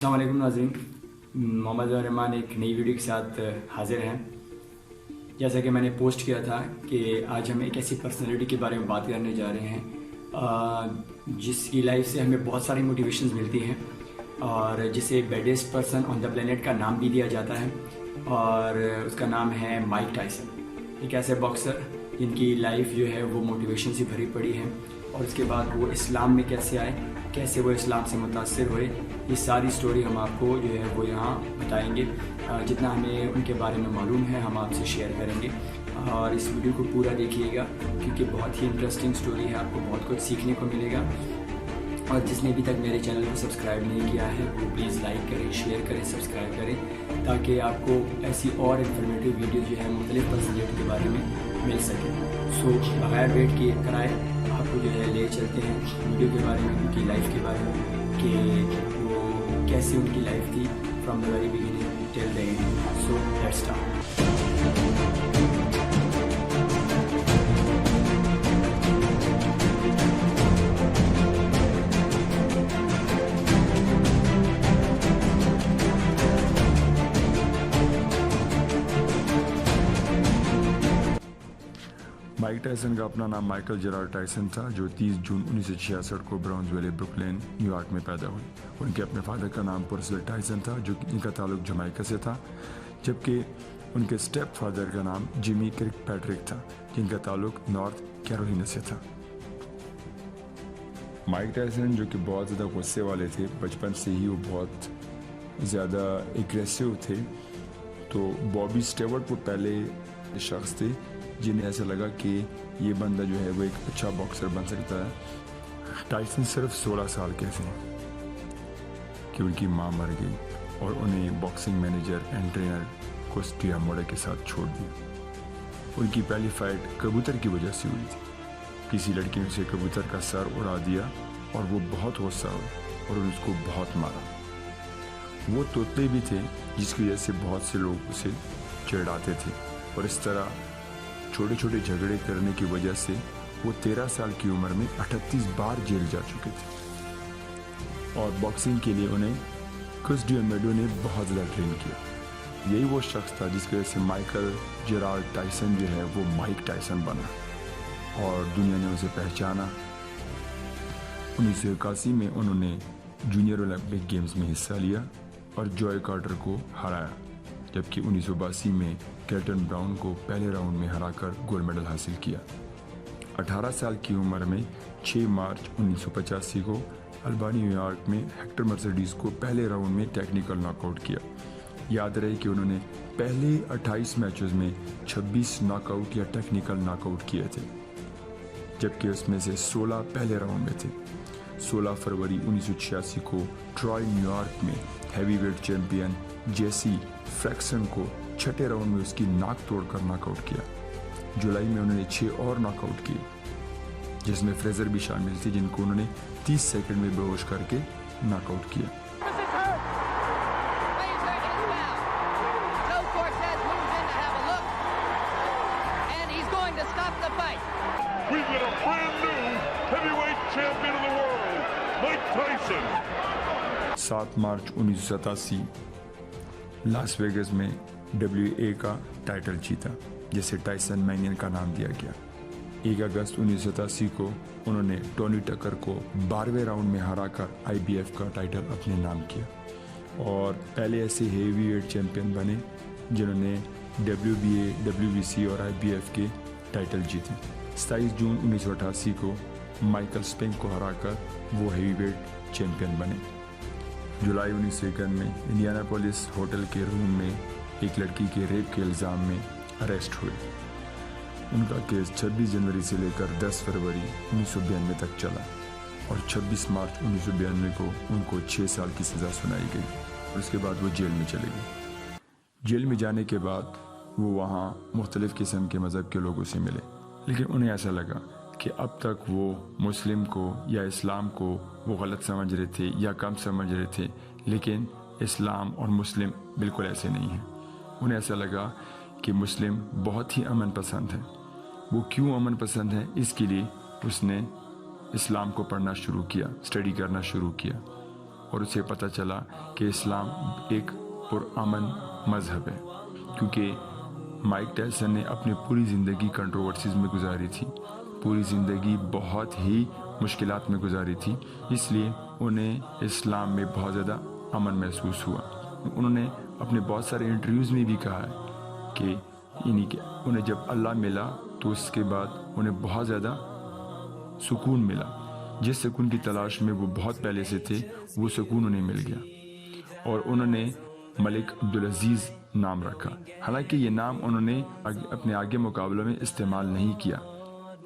अस्सलाम वालेकुम नाज़रीन, मोहम्मद रहमान एक नई वीडियो के साथ हाज़िर हैं। जैसा कि मैंने पोस्ट किया था कि आज हम एक ऐसी पर्सनैलिटी के बारे में बात करने जा रहे हैं जिसकी लाइफ से हमें बहुत सारी मोटिवेशंस मिलती हैं और जिसे baddest person on the planet का नाम भी दिया जाता है और उसका नाम है माइक टायसन। एक ऐसे बॉक्सर जिनकी लाइफ जो है वो मोटिवेशन से भरी पड़ी है और उसके बाद वो इस्लाम में कैसे आए, कैसे वो इस्लाम से मुतासिर हुए, ये सारी स्टोरी हम आपको जो है वो यहाँ बताएंगे। जितना हमें उनके बारे में मालूम है हम आपसे शेयर करेंगे और इस वीडियो को पूरा देखिएगा क्योंकि बहुत ही इंटरेस्टिंग स्टोरी है, आपको बहुत कुछ सीखने को मिलेगा। और जिसने अभी तक मेरे चैनल को सब्सक्राइब नहीं किया है वो प्लीज़ लाइक करें, शेयर करें, सब्सक्राइब करें ताकि आपको ऐसी और इन्फॉर्मेटिव वीडियो जो है मुख्तलिफ पर्सनैलिटी के बारे में मिल सके। सो बगैर वेट किए कराए आपको जो है ले चलते हैं वीडियो के बारे में, उनकी लाइफ के बारे में कि वो कैसी उनकी लाइफ थी from the very beginning till the end. So let's start. Mike Tyson का अपना नाम माइकल जेराल्ड टायसन था, जो 30 जून 1966 को ब्राउन्स वैली ब्रुकलिन न्यूयॉर्क में पैदा हुई। उनके अपने फादर का नाम परसिवल टायसन था, जो इनका ताल्लुक जमैका से था, जबकि उनके स्टेप फादर का नाम जिमी किर्कपैट्रिक था, जिनका ताल्लुक नॉर्थ कैरोलिना से था। माइक टायसन जो कि बहुत ज़्यादा गुस्से वाले थे, बचपन से ही वो बहुत ज़्यादा एग्रेसिव थे, तो बॉबी स्टेवर्ट वो पहले शख्स थे जिन्हें ऐसा लगा कि ये बंदा जो है वो एक अच्छा बॉक्सर बन सकता है। टायसन सिर्फ 16 साल के थे कि उनकी मां मर गई और उन्हें बॉक्सिंग मैनेजर एंड ट्रेनर कोस डियामोरा के साथ छोड़ दिया। उनकी पहली फाइट कबूतर की वजह से हुई थी। किसी लड़की ने उसे कबूतर का सर उड़ा दिया और वो बहुत गुस्सा हुआ और उसको बहुत मारा। वो तोते भी थे जिसकी वजह से बहुत से लोग उसे चिढ़ाते थे और इस तरह छोटे छोटे झगड़े करने की वजह से वो 13 साल की उम्र में 38 बार जेल जा चुके थे और बॉक्सिंग के लिए उन्हें कोस डियामोरा ने बहुत ज़्यादा ट्रेन किया। यही वो शख्स था जिसकी वजह से माइकल जेराल्ड टायसन जो है वो माइक टायसन बना और दुनिया ने उसे पहचाना। 1981 में उन्होंने जूनियर ओलंपिक गेम्स में हिस्सा लिया और जॉय कार्टर को हराया, जबकि 1982 में कैल्टन ब्राउन को पहले राउंड में हराकर गोल्ड मेडल हासिल किया। 18 साल की उम्र में 6 मार्च 1985 को अल्बानी न्यूयॉर्क में हेक्टर मर्सिडीज को पहले राउंड में टेक्निकल नॉकआउट किया। याद रहे कि उन्होंने पहले 28 मैचेस में 26 नॉकआउट या टेक्निकल नॉकआउट किए थे, जबकि उसमें से 16 पहले राउंड में थे। 16 फरवरी 1986 को ट्रॉय न्यूयॉर्क में हैवीवेट चैंपियन जेसी फ्रैक्सन को छठे राउंड में उसकी नाक तोड़कर नॉकआउट किया। जुलाई में उन्होंने 6 और नॉकआउट किए, जिसमें फ्रेजर भी शामिल थी, जिनको उन्होंने 30 सेकंड में बेहोश करके नॉकआउट किया। We've got a brand new heavyweight champion of the world, Mike Tyson. 7 March 1987 Las Vegas में WA का टाइटल जीता, जिसे टायसन मैनियन का नाम दिया गया। 1 अगस्त 1987 को उन्होंने टोनी टकर को 12वें राउंड में हराकर IBF का टाइटल अपने नाम किया और पहले ऐसे हेवीवेट चैंपियन बने जिन्होंने WBA, WBC और IBF के टाइटल जीते। 27 जून 1988 को माइकल स्पिंक को हराकर वो हेवीवेट चैंपियन बने। जुलाई 1951 में इंडियानापोलिस होटल के रूम में एक लड़की के रेप के इल्ज़ाम में अरेस्ट हुए। उनका केस 26 जनवरी से लेकर 10 फरवरी 1992 तक चला और 26 मार्च 1992 को उनको 6 साल की सज़ा सुनाई गई और उसके बाद वो जेल में चले गए। जेल में जाने के बाद वो वहाँ मुख्तलिफ़ किस्म के मज़हब के लोगों से मिले, लेकिन उन्हें ऐसा लगा कि अब तक वो मुस्लिम को या इस्लाम को वो गलत समझ रहे थे या कम समझ रहे थे, लेकिन इस्लाम और मुस्लिम बिल्कुल ऐसे नहीं हैं। उन्हें ऐसा लगा कि मुस्लिम बहुत ही अमन पसंद है। वो क्यों अमन पसंद है, इसके लिए उसने इस्लाम को पढ़ना शुरू किया, स्टडी करना शुरू किया اور اسے پتہ چلا کہ اسلام ایک پرامن مذہب ہے، کیونکہ مائک ٹائسن نے اپنی پوری زندگی کنٹروورسیز میں گزاری تھی، پوری زندگی بہت ہی مشکلات میں گزاری تھی، اس لیے انہیں اسلام میں بہت زیادہ امن محسوس ہوا۔ انہوں نے اپنے بہت سارے انٹرویوز میں بھی کہا ہے کہ انہیں جب اللہ ملا تو اس کے بعد انہیں بہت زیادہ سکون ملا، جس سکون کی تلاش میں وہ بہت پہلے سے تھے وہ سکون انہیں مل گیا، اور انہوں نے ملک عبدالعزیز نام رکھا۔ حالانکہ یہ نام انہوں نے اپنے آگے مقابلوں میں استعمال نہیں کیا،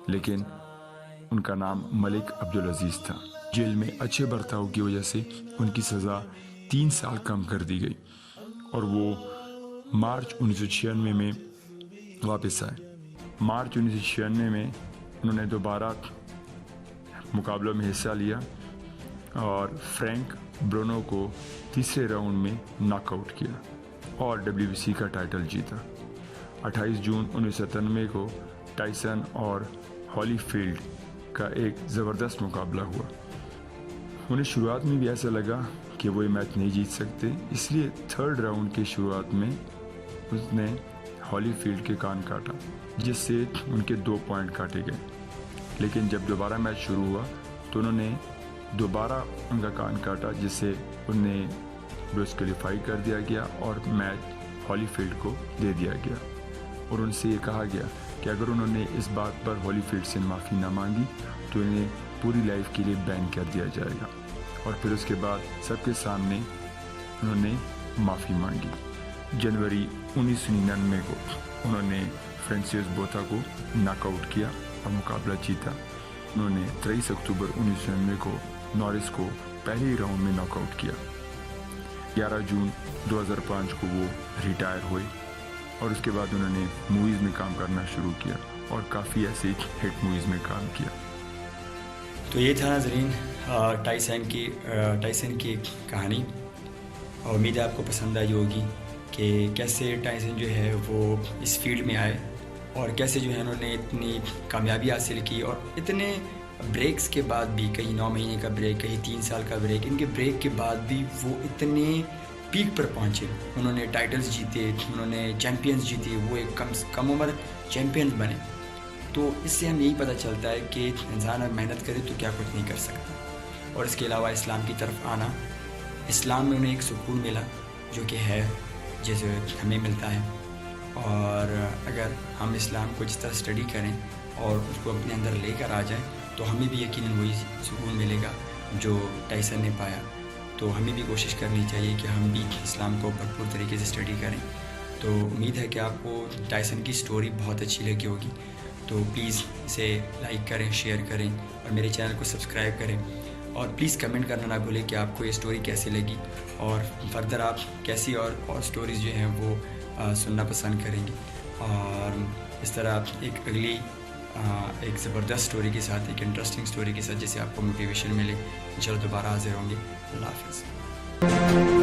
لیکن ان کا نام ملک عبدالعزیز تھا۔ جیل میں اچھے برتاؤ کی وجہ سے ان کی سزا 3 سال کم کر دی گئی، اور وہ مارچ 1996 میں واپس آئے۔ مارچ 1996 میں انہوں نے دوبارہ مقابلوں میں حصہ لیا اور فرینک برونو کو تیسرے راؤنڈ میں ناک آؤٹ کیا اور WBC کا ٹائٹل جیتا۔ 28 جون 1997 کو ٹائسن اور ہالی فیلڈ کا ایک زبردست مقابلہ ہوا۔ انہیں شروعات میں بھی ایسا لگا کہ وہ یہ میچ نہیں جیت سکتے، اس لیے 3rd راؤنڈ کی شروعات میں اس نے ہالی فیلڈ کے کان کاٹا، جس سے ان کے 2 پوائنٹ کاٹے گئے۔ لیکن جب دوبارہ میچ شروع ہوا تو انہوں نے دوبارہ ان کا کان کاٹا، جس سے انہیں ڈسکوالیفائی کر دیا گیا اور میچ ہالی فیلڈ کو دے دیا گیا، اور ان سے یہ کہا گیا کہ اگر انہوں نے اس بات پر ہالی فیلڈ سے معافی نہ مانگی تو انہیں پوری لائف کے لیے بین کر دیا جائے گا، اور پھر اس کے بعد سب کے سامنے انہوں نے معافی مانگی۔ جنوری 1999 کو انہوں نے فرینسس بوتا کو ناک آؤٹ کیا اور مقابلہ جیتا۔ انہوں نے 23 اکتوبر 1999 کو نورس کو پہلے ہی راؤنڈ میں ناک آؤٹ کیا۔ 11 جون 2005 کو وہ ریٹائر ہوئے، اور اس کے بعد انہوں نے موویز میں کام کرنا شروع کیا اور کافی ایسے ہٹ موویز میں کام کیا۔ تو یہ تھا ناظرین ٹائسن کی کہانی، اور امید ہے آپ کو پسند آئی ہوگی کہ کیسے ٹائسن جو ہے وہ اس فیلڈ میں آئے، اور کیسے جو ہے انہوں نے اتنی کامیابی حاصل کی، اور اتنے بریکس کے بعد بھی، کہیں 9 مہینے کا بریک، کہیں 3 سال کا بریک، ان کے بریک کے بعد بھی وہ اتنے پیک پر پہنچے۔ انہوں نے ٹائٹلز جیتے، انہوں نے چیمپئنز جیتے، وہ ایک کم عمر چیمپئنز بنے۔ تو اس سے ہم یہی پتہ چلتا ہے کہ انسان اگر محنت کرے تو کیا کچھ نہیں کر سکتا۔ اور اس کے علاوہ اسلام کی طرف آنا، اسلام میں انہیں ایک سکون ملا جو کہ ہے جیسے ہمیں ملتا ہے، اور اگر ہم اسلام کو جس طرح اسٹڈی کریں اور اس کو اپنے اندر لے کر آ جائیں تو ہمیں بھی یقیناً وہی سکون ملے گا جو ٹائسن نے پایا۔ تو ہمیں بھی کوشش کرنی چاہیے کہ ہم بھی اسلام کو بھرپور طریقے سے اسٹڈی کریں۔ تو امید ہے کہ آپ کو ٹائسن کی سٹوری بہت اچھی لگی ہوگی، تو پلیز اسے لائک کریں، شیئر کریں، اور میرے چینل کو سبسکرائب کریں، اور پلیز کمنٹ کرنا نہ بھولیں کہ آپ کو یہ سٹوری کیسی لگی، اور فردر آپ کیسی اور سٹوریز جو ہیں وہ سننا پسند کریں گے، اور اس طرح ایک اگلی ایک زبردست سٹوری کے ساتھ، ایک انٹرسٹنگ سٹوری کے ساتھ جسے آپ کو موٹیویشن ملے، انشاءاللہ دوبارہ حاضر ہوں گے۔ اللہ حافظ۔